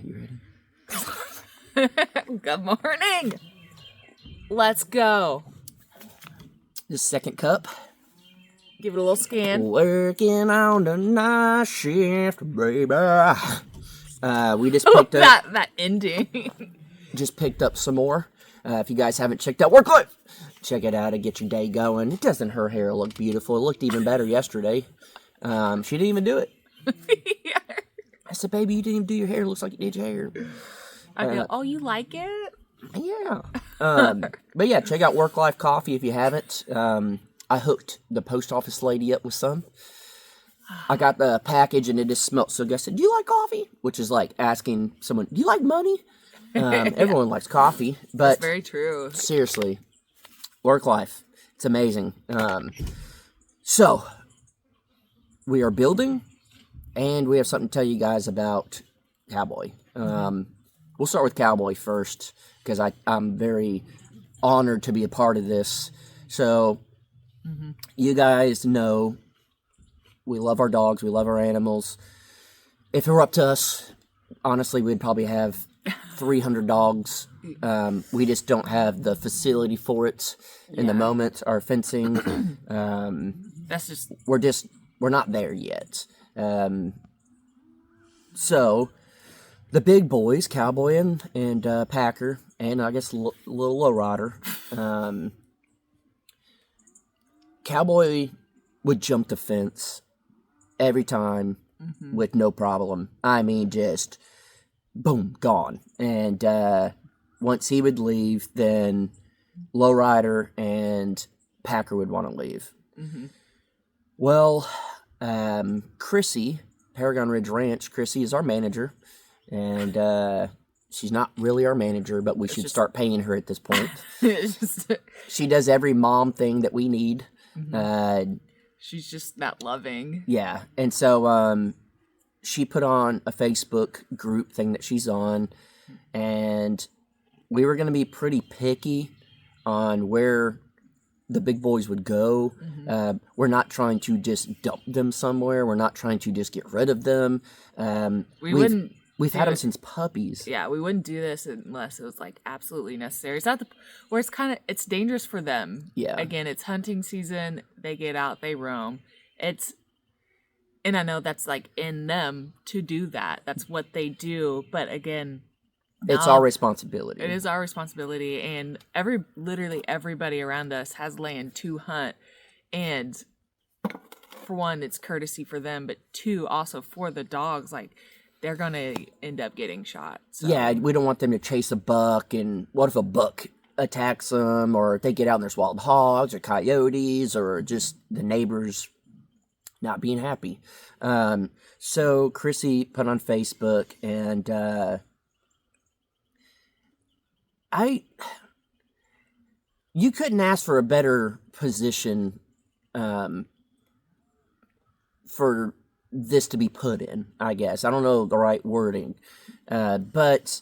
you ready? Good morning. Let's go. The second cup. Give it a little scan. Working on the night shift, baby. We just picked up. That ending. Just picked up some more. If you guys haven't checked out Work Life, check it out and get your day going. It doesn't her hair look beautiful? It looked even better yesterday. She didn't even do it. Yeah. I said, baby, you didn't even do your hair. It looks like you did your hair. I go, oh, you like it? Yeah. But yeah, check out Work Life Coffee if you haven't. I hooked the post office lady up with some. I got the package and it just smelled so good. I said, do you like coffee? Which is like asking someone, do you like money? Everyone likes coffee. But That's very true. Seriously, Work Life. It's amazing. So, we are building, and we have something to tell you guys about Cowboy. We'll start with Cowboy first, because I'm very honored to be a part of this. So, you guys know we love our dogs, we love our animals. If it were up to us, honestly, we'd probably have 300 dogs. We just don't have the facility for it in the moment. Our fencing, That's just... we're not there yet. So, the big boys, Cowboy and Packer, and I guess little Lowrider, Cowboy would jump the fence every time with no problem. I mean, just boom, gone. And once he would leave, then Lowrider and Packer would want to leave. Well, Chrissy, Paragon Ridge Ranch, Chrissy is our manager. And she's not really our manager, but we should start paying her at this point. She does every mom thing that we need. She's just not loving. Yeah, and so she put on a Facebook group thing that she's on, and we were going to be pretty picky on where the big boys would go. We're not trying to just dump them somewhere. We're not trying to just get rid of them. We've had them since puppies. Yeah, we wouldn't do this unless it was like absolutely necessary. It's not where it's dangerous for them. Yeah. Again, it's hunting season. They get out, they roam. And I know that's like in them to do that. That's what they do. But again, it's our responsibility. It is our responsibility, and literally everybody around us has land to hunt, and for one, it's courtesy for them, but two, also for the dogs, like. They're going to end up getting shot. So. Yeah, we don't want them to chase a buck, and what if a buck attacks them, or if they get out and there's wild hogs, or coyotes, or just the neighbors not being happy. So Chrissy put on Facebook, and you couldn't ask for a better position for this to be put in, I guess. I don't know the right wording. But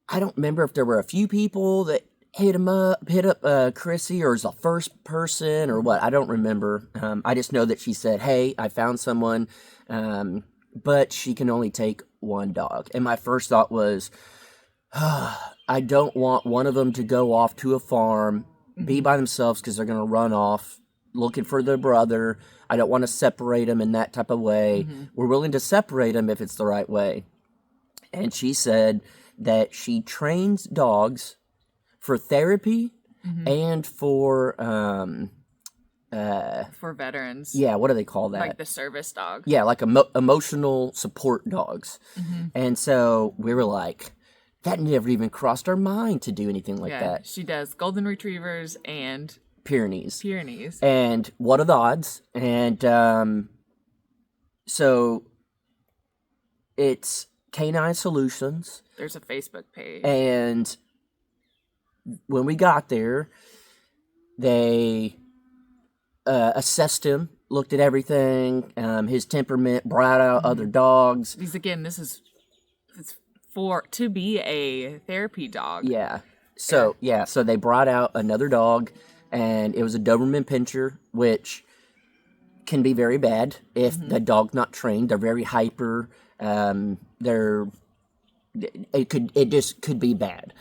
I don't remember if there were a few people that hit up Chrissy, or is the first person, or what. I don't remember. I just know that she said, hey, I found someone, but she can only take one dog. And my first thought was, I don't want one of them to go off to a farm, be by themselves, because they're going to run off looking for their brother. I don't want to separate them in that type of way. We're willing to separate them if it's the right way. And she said that she trains dogs for therapy and for veterans. Yeah, what do they call that? Like the service dog. Yeah, like emotional support dogs. And so we were like, that never even crossed our mind to do anything like that. She does golden retrievers and Pyrenees. And what are the odds? And so it's Canine Solutions. There's a Facebook page. And when we got there, they assessed him, looked at everything, his temperament, brought out other dogs. It's to be a therapy dog. Yeah. So they brought out another dog. And it was a Doberman Pinscher, which can be very bad if the dog's not trained. They're very hyper. It just could be bad.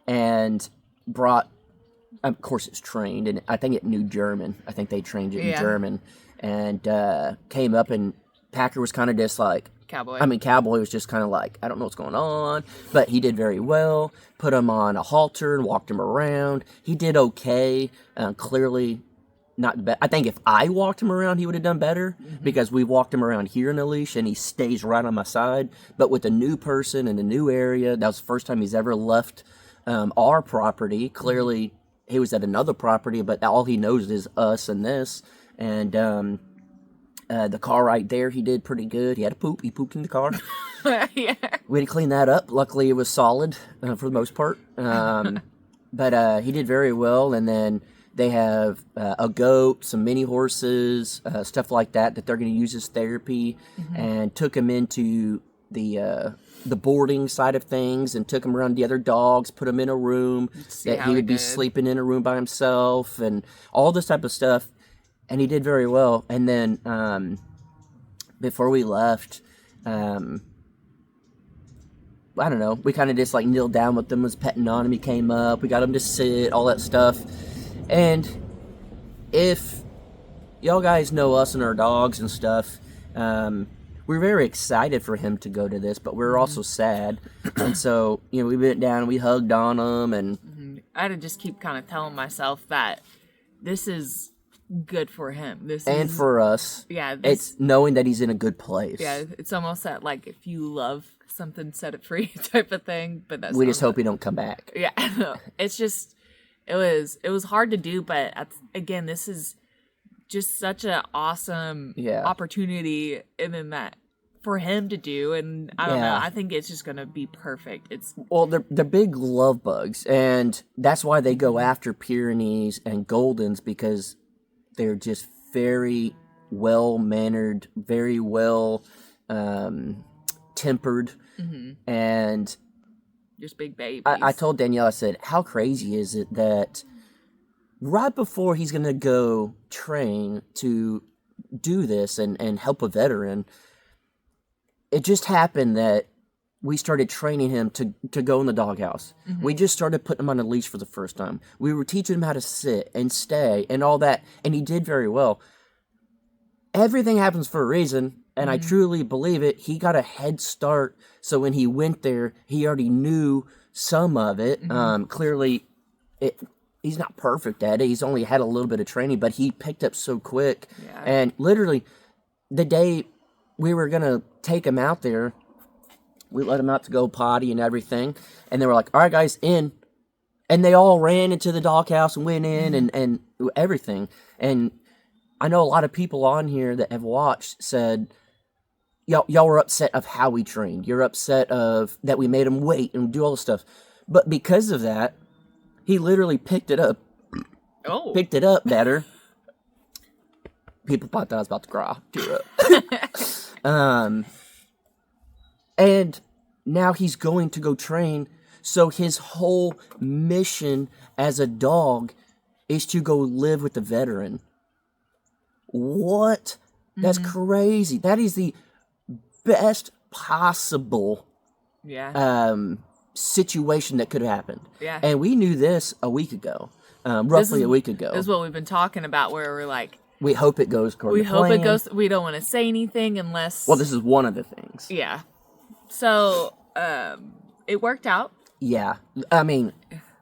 And brought, of course, it's trained, and I think it knew German. I think they trained it in German, and came up, and Packer was kind of just like, Cowboy was just kind of like, I don't know what's going on, but he did very well. Put him on a halter and walked him around. He did okay. Clearly not bad. I think if I walked him around, he would have done better, because we walked him around here in a leash, and he stays right on my side. But with a new person in a new area, that was the first time he's ever left our property. Clearly, he was at another property, but all he knows is us and this. And the car right there, he did pretty good. He had a poop. He pooped in the car. Yeah. We had to clean that up. Luckily, it was solid for the most part. But he did very well. And then they have a goat, some mini horses, stuff like that they're going to use as therapy. And took him into the boarding side of things, and took him around the other dogs, put him in a room that he would be sleeping in a room by himself, and all this type of stuff. And he did very well. And then before we left, I don't know, we kind of just like kneeled down with him, was petting on him. He came up, we got him to sit, all that stuff. And if y'all guys know us and our dogs and stuff, we're very excited for him to go to this, but we're also sad. And so, we went down and we hugged on him, and I had to just keep kind of telling myself that this is good for him. And for us. Yeah. It's knowing that he's in a good place. Yeah, it's almost that, like, if you love something, set it free type of thing. But we just hope he don't come back. Yeah, no, it's just, it was hard to do, but again, this is just such an awesome opportunity, and then that for him to do, and I don't know, I think it's just gonna be perfect. They're big love bugs, and that's why they go after Pyrenees and Goldens, because they're just very well mannered, very well tempered, and just big babies. I told Danielle, I said, how crazy is it that right before he's going to go train to do this and help a veteran, it just happened that we started training him to go in the doghouse. We just started putting him on a leash for the first time. We were teaching him how to sit and stay and all that, and he did very well. Everything happens for a reason, and I truly believe it. He got a head start, so when he went there, he already knew some of it. Clearly, he's not perfect at it. He's only had a little bit of training, but he picked up so quick. Yeah. And literally, the day we were going to take him out there, we let him out to go potty and everything, and they were like, all right, guys, in. And they all ran into the doghouse and went in and everything. And I know a lot of people on here that have watched said, y'all were upset of how we trained. You're upset of that we made him wait and do all this stuff. But because of that, he literally picked it up. Picked it up better. People thought I was about to cry. Tear up. And now he's going to go train. So his whole mission as a dog is to go live with the veteran. What? That's crazy. That is the best possible situation that could have happened. Yeah. And we knew this a week ago, roughly a week ago. This is what we've been talking about, where we're like, we hope it goes according to plan. We hope it goes. We don't want to say anything unless. Well, this is one of the things. Yeah. So it worked out. Yeah. I mean,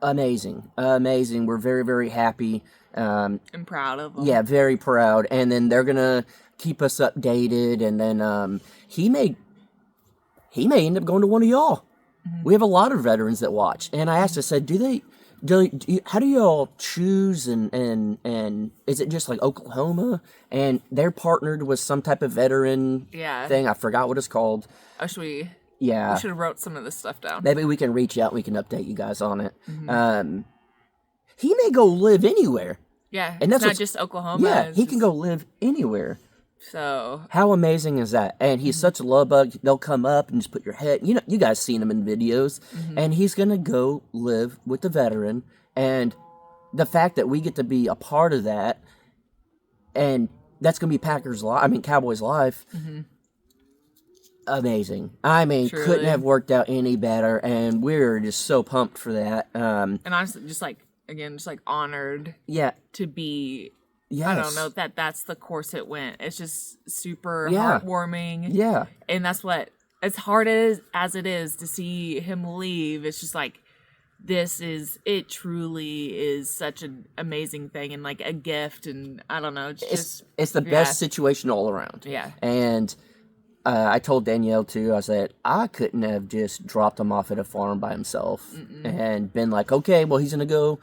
amazing. We're very, very happy. I'm proud of them. Yeah, very proud. And then they're gonna keep us updated. And then he may end up going to one of y'all. We have a lot of veterans that watch. And I asked, I said, how do y'all choose, and is it just like Oklahoma? And they're partnered with some type of veteran thing. I forgot what it's called. We should have wrote some of this stuff down. Maybe we can reach out and we can update you guys on it. He may go live anywhere. Yeah, and it's not just Oklahoma. Yeah, he can go live anywhere. So how amazing is that? And he's such a love bug. They'll come up and just put your head. You guys seen him in videos, and he's gonna go live with the veteran. And the fact that we get to be a part of that, and that's going to be Cowboy's life. Amazing. I mean, Truly. couldn't have worked out any better, and we're just so pumped for that. And honestly, just like, again, just like honored Yeah. to be, Yes. I don't know, that's the course it went. It's just super Yeah. heartwarming. Yeah. And that's what, as hard as it is to see him leave, it's just like, it truly is such an amazing thing and like a gift, and I don't know, It's the best situation all around. Yeah. And I told Danielle too, I said, I couldn't have just dropped him off at a farm by himself and been like, okay, well, he's going to go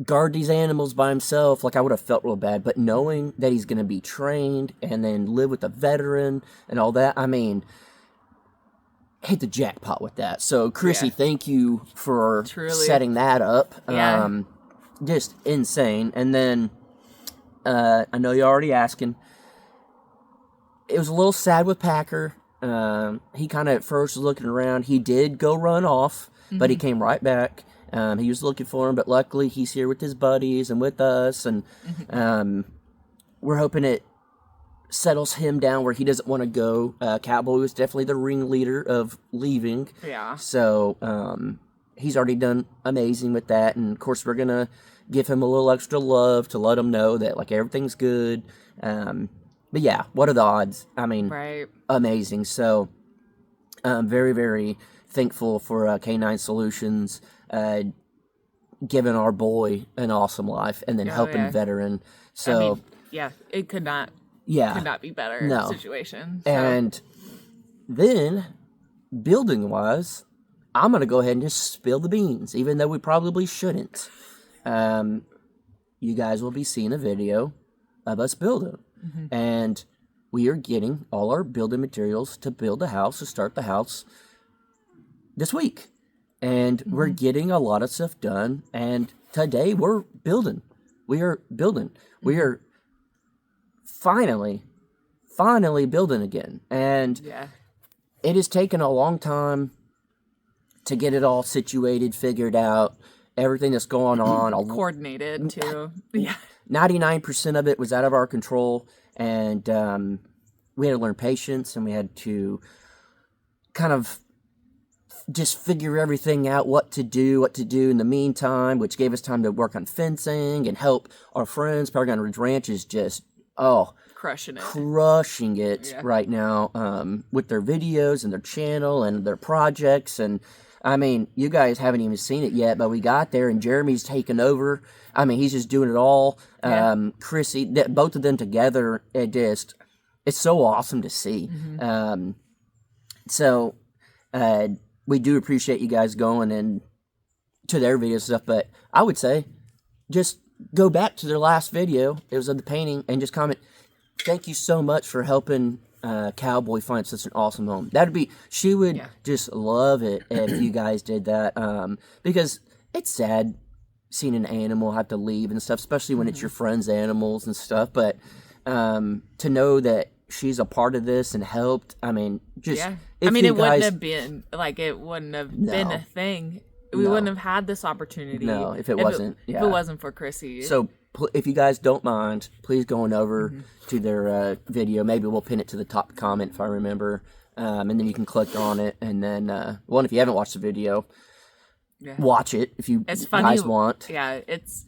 guard these animals by himself. Like, I would have felt real bad. But knowing that he's going to be trained and then live with a veteran and all that, I mean, hit the jackpot with that. So, Chrissy, thank you for setting that up. Yeah. Just insane. And then, I know you're already asking, it was a little sad with Packer. He kind of at first was looking around. He did go run off, but he came right back. He was looking for him, but luckily he's here with his buddies and with us. And we're hoping it settles him down where he doesn't want to go. Cowboy was definitely the ringleader of leaving. Yeah. So he's already done amazing with that. And, of course, we're going to give him a little extra love to let him know that, like, everything's good. But yeah, what are the odds? I mean, amazing. So, very, very thankful for K9 Solutions giving our boy an awesome life and then helping veteran. So, I mean, it could not be better situation. So. And then, building wise, I'm gonna go ahead and just spill the beans, even though we probably shouldn't. You guys will be seeing a video of us building. And we are getting all our building materials to build the house, to start the house this week. And we're getting a lot of stuff done. And today we're building. We are building. We are finally building again. And it has taken a long time to get it all situated, figured out, everything that's going on. Coordinated, too. 99% of it was out of our control, and we had to learn patience, and we had to kind of just figure everything out, what to do in the meantime, which gave us time to work on fencing and help our friends. Paragon Ridge Ranch is just, crushing it right now with their videos and their channel and their projects. And I mean, you guys haven't even seen it yet, but we got there and Jeremy's taken over. I mean, he's just doing it all. Chrissy, both of them together, it's so awesome to see. So we do appreciate you guys going and to their video stuff, but I would say just go back to their last video. It was of the painting, and just comment, thank you so much for helping Cowboy find such an awesome home. She would just love it if you guys did that, because it's sad seeing an animal have to leave and stuff, especially when it's your friends' animals and stuff. But to know that she's a part of this and helped, I mean, just it wouldn't have been been a thing. We wouldn't have had this opportunity. No, if it wasn't for Chrissy. So if you guys don't mind, please go on over to their video. Maybe we'll pin it to the top comment if I remember, and then you can click on it. And then, if you haven't watched the video, watch it if you guys want. Yeah, it's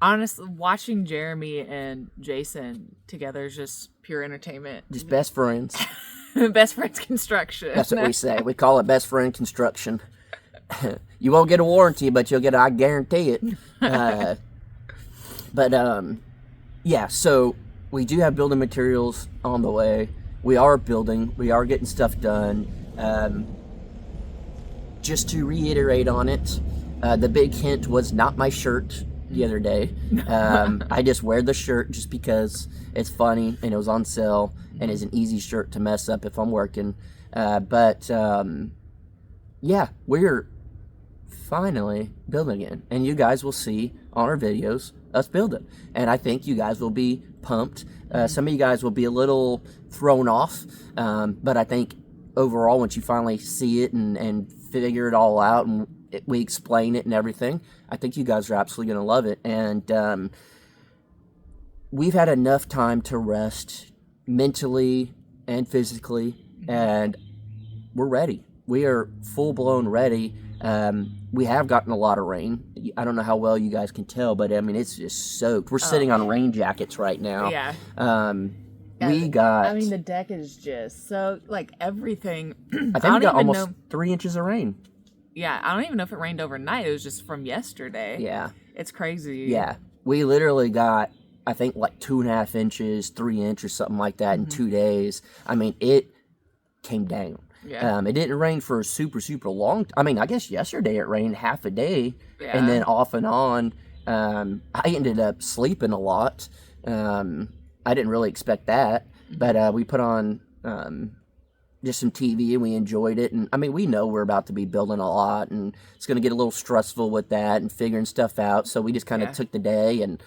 honestly watching Jeremy and Jason together is just pure entertainment. Just best friends. Best friends construction. That's what we say. We call it best friend construction. You won't get a warranty, but you'll get I guarantee it. So we do have building materials on the way. We are building. We are getting stuff done. Just to reiterate on it, the big hint was not my shirt the other day. I just wear the shirt just because it's funny and it was on sale and it's an easy shirt to mess up if I'm working. We're finally building again, and you guys will see on our videos us building, and I think you guys will be pumped. Some of you guys will be a little thrown off, but I think overall, once you finally see it and figure it all out and we explain it and everything, I think you guys are absolutely going to love it. And we've had enough time to rest mentally and physically, and we're ready. We are full blown ready. We have gotten a lot of rain. I don't know how well you guys can tell, but I mean, it's just soaked. We're sitting on rain jackets right now. Yeah. We got. I mean, the deck is just so, like, everything. I think we got almost 3 inches of rain. Yeah, I don't even know if it rained overnight. It was just from yesterday. Yeah. It's crazy. Yeah. We literally got, I think, like 2.5 inches, 3 inches, or something like that in 2 days. I mean, it came down. Yeah. It didn't rain for a super, super long I mean, I guess yesterday it rained half a day, and then off and on. I ended up sleeping a lot. I didn't really expect that, but we put on just some TV and we enjoyed it. And I mean, we know we're about to be building a lot, and it's going to get a little stressful with that and figuring stuff out. So we just kind of took the day, and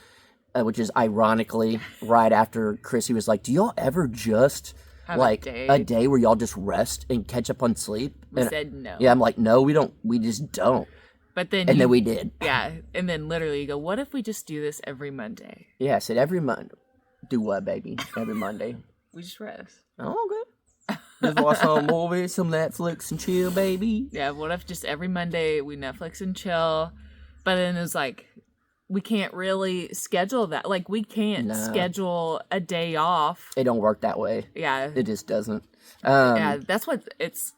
which is ironically right after Chrissy was like, "Do y'all ever just have like a day where y'all just rest and catch up on sleep?" We and said no. Yeah, I'm like, no, we don't. We just don't. But then then we did. Yeah, and then literally you go, what if we just do this every Monday? Yeah, I said every Monday. Do what, baby? Every Monday. We just rest. Oh, good. Just watch some movies, some Netflix, and chill, baby. Yeah, what if just every Monday we Netflix and chill? But then it's like, we can't really schedule that. Like, we can't schedule a day off. It don't work that way. Yeah. It just doesn't. Yeah, that's what it's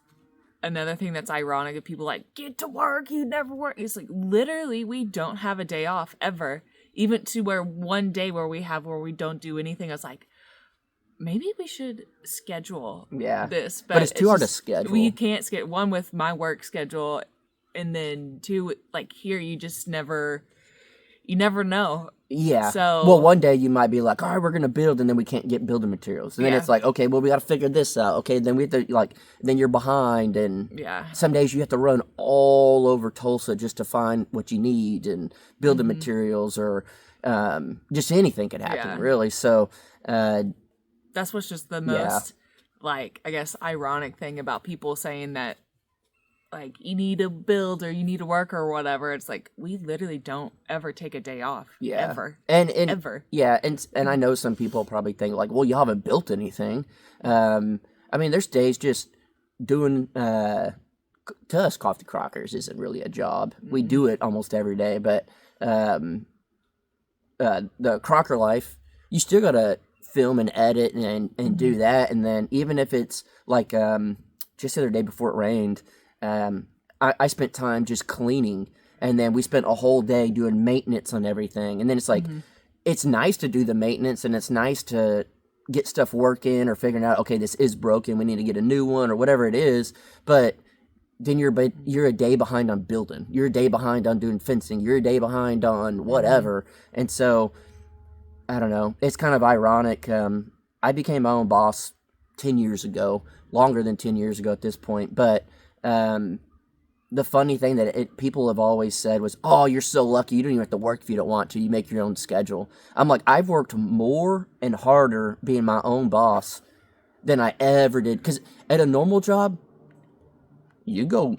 another thing that's ironic. If people like, get to work, you never work. It's like, literally, we don't have a day off ever. Even to where one day where we don't do anything. It's like, maybe we should schedule this. But it's too hard to schedule. You can't schedule. One, with my work schedule, and then two, like here, you never know. Yeah. So, well, one day you might be like, all right, we're going to build, and then we can't get building materials. And then it's like, okay, well, we got to figure this out. Okay, then we have to, like, then you're behind. And some days you have to run all over Tulsa just to find what you need and building materials, or just anything could happen, really. So, that's what's just the most, like, I guess, ironic thing about people saying that, like, you need to build or you need to work or whatever. It's like, we literally don't ever take a day off. Yeah. Ever. And ever. Yeah, and I know some people probably think, like, well, you haven't built anything. I mean, there's days just doing, to us, coffee crockers isn't really a job. We do it almost every day, but the Crocker life, you still got to film and edit and do that. And then even if it's like just the other day before it rained, I spent time just cleaning, and then we spent a whole day doing maintenance on everything. And then it's like, it's nice to do the maintenance, and it's nice to get stuff working or figuring out, okay, this is broken, we need to get a new one or whatever it is. But then you're a day behind on building. You're a day behind on doing fencing. You're a day behind on whatever. And so, I don't know. It's kind of ironic. I became my own boss 10 years ago, longer than 10 years ago at this point. But the funny thing that people have always said was, oh, you're so lucky. You don't even have to work if you don't want to. You make your own schedule. I'm like, I've worked more and harder being my own boss than I ever did. Because at a normal job, you go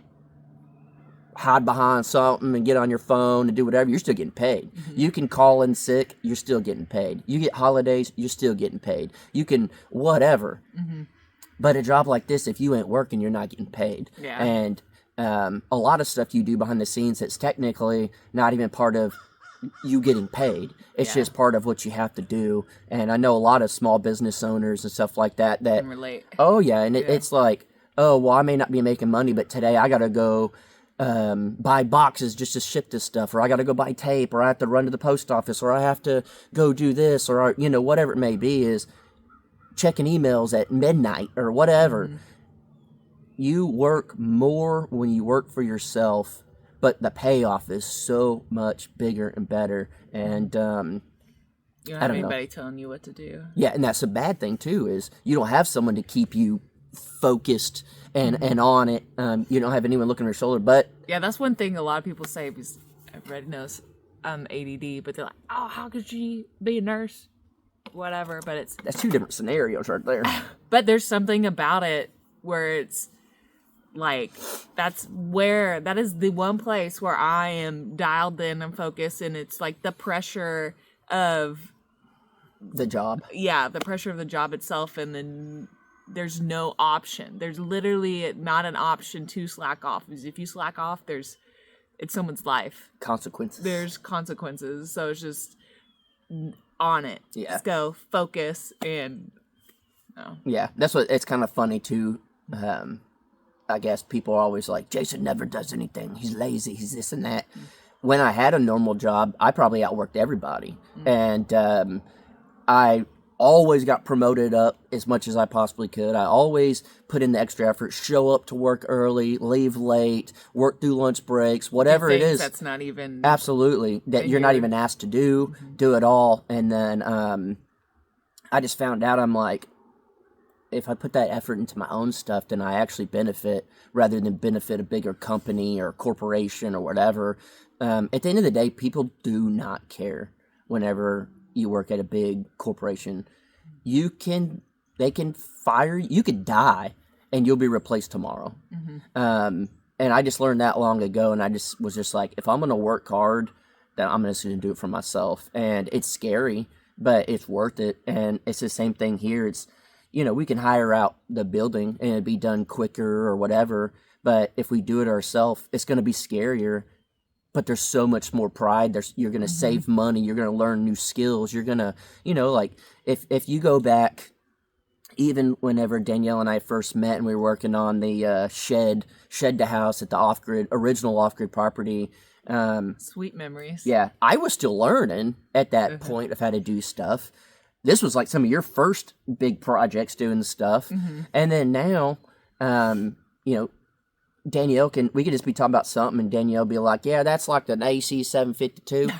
hide behind something and get on your phone and do whatever, you're still getting paid. You can call in sick, you're still getting paid. You get holidays, you're still getting paid. You can whatever. But a job like this, if you ain't working, you're not getting paid. Yeah. And a lot of stuff you do behind the scenes that's technically not even part of you getting paid. It's just part of what you have to do. And I know a lot of small business owners and stuff like that can relate. Oh, yeah. And it's like, oh, well, I may not be making money, but today I got to go buy boxes just to ship this stuff, or I got to go buy tape, or I have to run to the post office, or I have to go do this, or, you know, whatever it may be, is checking emails at midnight or whatever. You work more when you work for yourself, but the payoff is so much bigger and better. And you don't have anybody telling you what to do. Yeah, and that's a bad thing too, is you don't have someone to keep you focused and on it. You don't have anyone looking over your shoulder. But yeah, that's one thing a lot of people say, because everybody knows I'm ADD, but they're like, oh, how could she be a nurse? Whatever, but that's two different scenarios right there. But there's something about it where it's like, that is the one place where I am dialed in and focused, and it's like the pressure of the job. Yeah, the pressure of the job itself, and then there's no option. There's literally not an option to slack off. Because if you slack off, it's someone's life. Consequences. There's consequences. So it's just on it. Yeah. Just go, focus, and no. Yeah, that's what, it's kind of funny too. I guess people are always like, Jason never does anything. He's lazy. He's this and that. When I had a normal job, I probably outworked everybody. And I always got promoted up as much as I possibly could. I always put in the extra effort, show up to work early, leave late, work through lunch breaks, whatever it is. That's not even... Absolutely. That you're not even asked to do it all. And then I just found out, I'm like, if I put that effort into my own stuff, then I actually benefit rather than benefit a bigger company or corporation or whatever. At the end of the day, people do not care whenever you work at a big corporation. They can fire you. You could die and you'll be replaced tomorrow. And I just learned that long ago, and I just was just like, if I'm going to work hard, then I'm just going to do it for myself. And it's scary, but it's worth it. And it's the same thing here. It's, we can hire out the building and it'd be done quicker or whatever. But if we do it ourselves, it's going to be scarier. But there's so much more pride. You're going to save money. You're going to learn new skills. You're going to, like if you go back, even whenever Danielle and I first met and we were working on the shed to house at the original off-grid property. Sweet memories. Yeah. I was still learning at that point of how to do stuff. This was like some of your first big projects doing stuff. And then now, Danielle we could just be talking about something and Danielle be like, yeah, that's like an AC 752,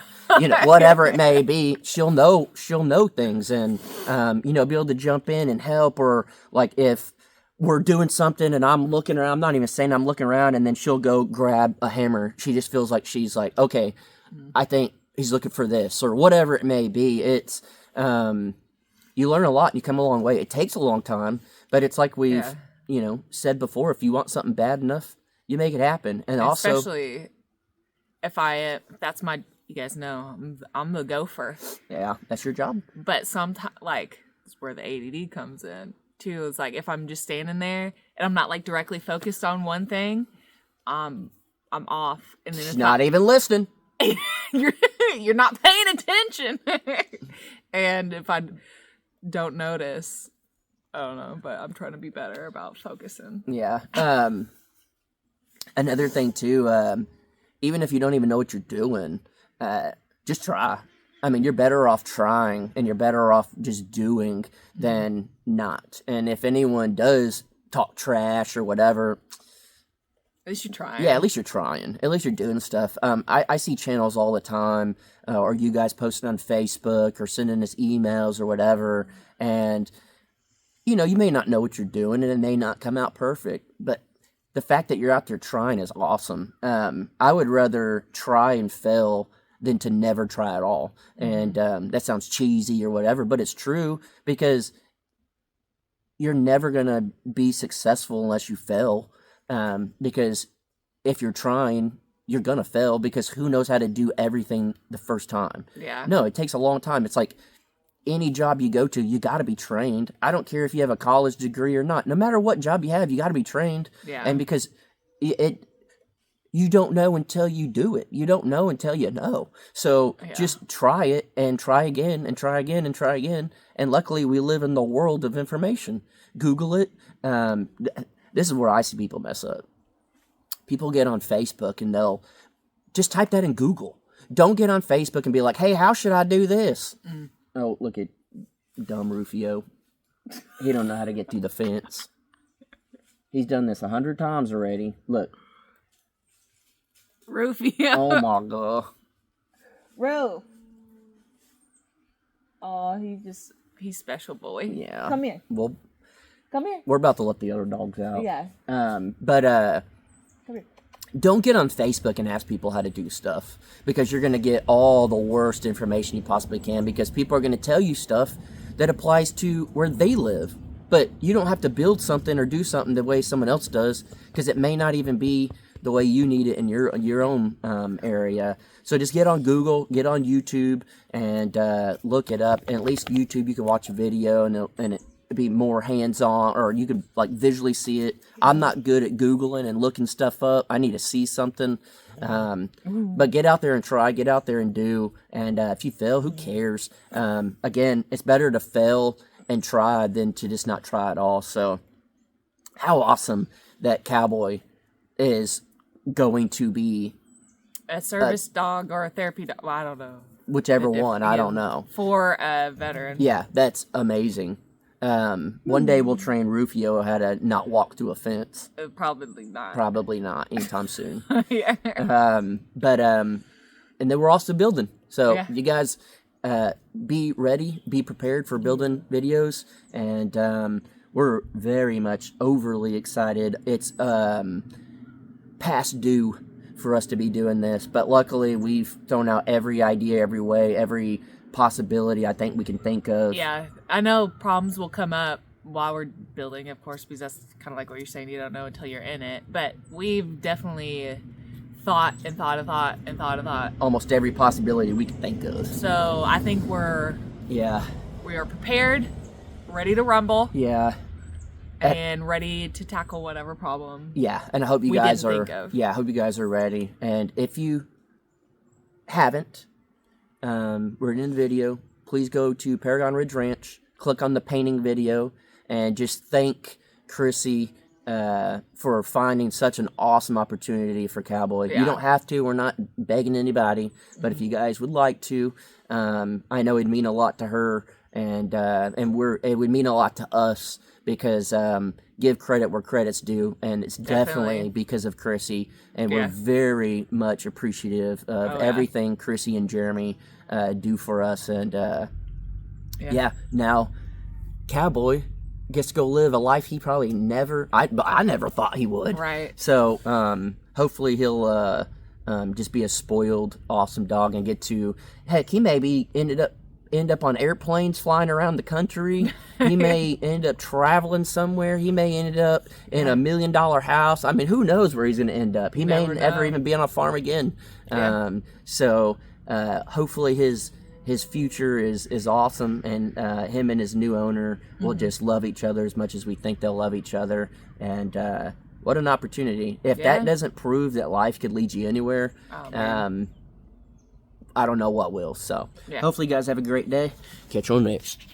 whatever it may be. She'll know things and, be able to jump in and help, or like if we're doing something and I'm looking around, I'm not even saying I'm looking around, and then she'll go grab a hammer. She just feels like she's like, okay, I think he's looking for this or whatever it may be. It's, you learn a lot and you come a long way. It takes a long time, but it's like we've, said before, if you want something bad enough, you make it happen. And also, especially if that's my, you guys know, I'm the gopher. Yeah, that's your job. But sometimes, it's where the ADD comes in too. It's like if I'm just standing there and I'm not like directly focused on one thing, I'm off. And then it's not even listening. You're not paying attention. And if I don't notice, I don't know, but I'm trying to be better about focusing. Yeah. Another thing too, even if you don't even know what you're doing, just try. I mean, you're better off trying and you're better off just doing than not. And if anyone does talk trash or whatever, at least you're trying. Yeah, at least you're trying. At least you're doing stuff. I see channels all the time, or you guys posting on Facebook or sending us emails or whatever, and you may not know what you're doing and it may not come out perfect, but the fact that you're out there trying is awesome. I would rather try and fail than to never try at all. And that sounds cheesy or whatever, but it's true, because you're never going to be successful unless you fail. Because if you're trying, you're going to fail, because who knows how to do everything the first time? Yeah. No, it takes a long time. It's like any job you go to, you got to be trained. I don't care if you have a college degree or not. No matter what job you have, you got to be trained. Yeah. And because you don't know until you do it. You don't know until you know. So just try it and try again and try again and try again. And luckily we live in the world of information. Google it. This is where I see people mess up. People get on Facebook and they'll just type that in Google. Don't get on Facebook and be like, hey, how should I do this? Oh, look at dumb Rufio. He don't know how to get through the fence. He's done this 100 times already. Look. Rufio. Oh my god. Roof. Oh, he's special boy. Yeah. Come here. Well, come here. We're about to let the other dogs out. Yeah. But come here. Don't get on Facebook and ask people how to do stuff, because you're going to get all the worst information you possibly can, because people are going to tell you stuff that applies to where they live. But you don't have to build something or do something the way someone else does, because it may not even be the way you need it in your own area. So just get on Google, get on YouTube, and look it up. And at least YouTube, you can watch a video and it be more hands-on, or you could like visually see it. I'm not good at Googling and looking stuff up. I need to see something. But get out there and try, get out there and do. And if you fail, who cares? Again, it's better to fail and try than to just not try at all. So how awesome that Cowboy is going to be A service dog or a therapy dog. Well, I don't know. whichever one, I don't know. For a veteran. Yeah, that's amazing. One day we'll train Rufio how to not walk through a fence. Probably not. Probably not anytime soon. Yeah. And then we're also building. So Yeah. you guys be ready, be prepared for building videos, and we're very much overly excited. It's past due for us to be doing this, but luckily we've thrown out every idea, every way, every possibility I think we can think of. Yeah, I know problems will come up while we're building, of course, because that's kind of like what you're saying. You don't know until you're in it. But we've definitely thought and thought and thought and thought and thought. Almost every possibility we can think of. So I think we are prepared, ready to rumble, Yeah. and ready to tackle whatever problem. Yeah, and I hope you We guys didn't are. think of. Yeah, I hope you guys are ready. And if you haven't, we're in the video. Please go to Paragon Ridge Ranch, click on the painting video, and just thank Chrissy for finding such an awesome opportunity for Cowboy. Yeah. You don't have to. We're not begging anybody, but if you guys would like to, I know it'd mean a lot to her, and it would mean a lot to us. Because give credit where credit's due, and it's definitely because of Chrissy, and we're very much appreciative of everything Chrissy and Jeremy do for us, and now Cowboy gets to go live a life he probably I never thought he would. Right. So hopefully he'll just be a spoiled, awesome dog and get to, heck, he maybe end up on airplanes flying around the country. He may end up traveling somewhere. He may end up in $1 million house. I mean, who knows where he's going to end up? He may never even be on a farm again. Yeah. So hopefully his future is awesome, and him and his new owner will just love each other as much as we think they'll love each other. And what an opportunity! If that doesn't prove that life could lead you anywhere, I don't know what will. So hopefully you guys have a great day. Catch you on next.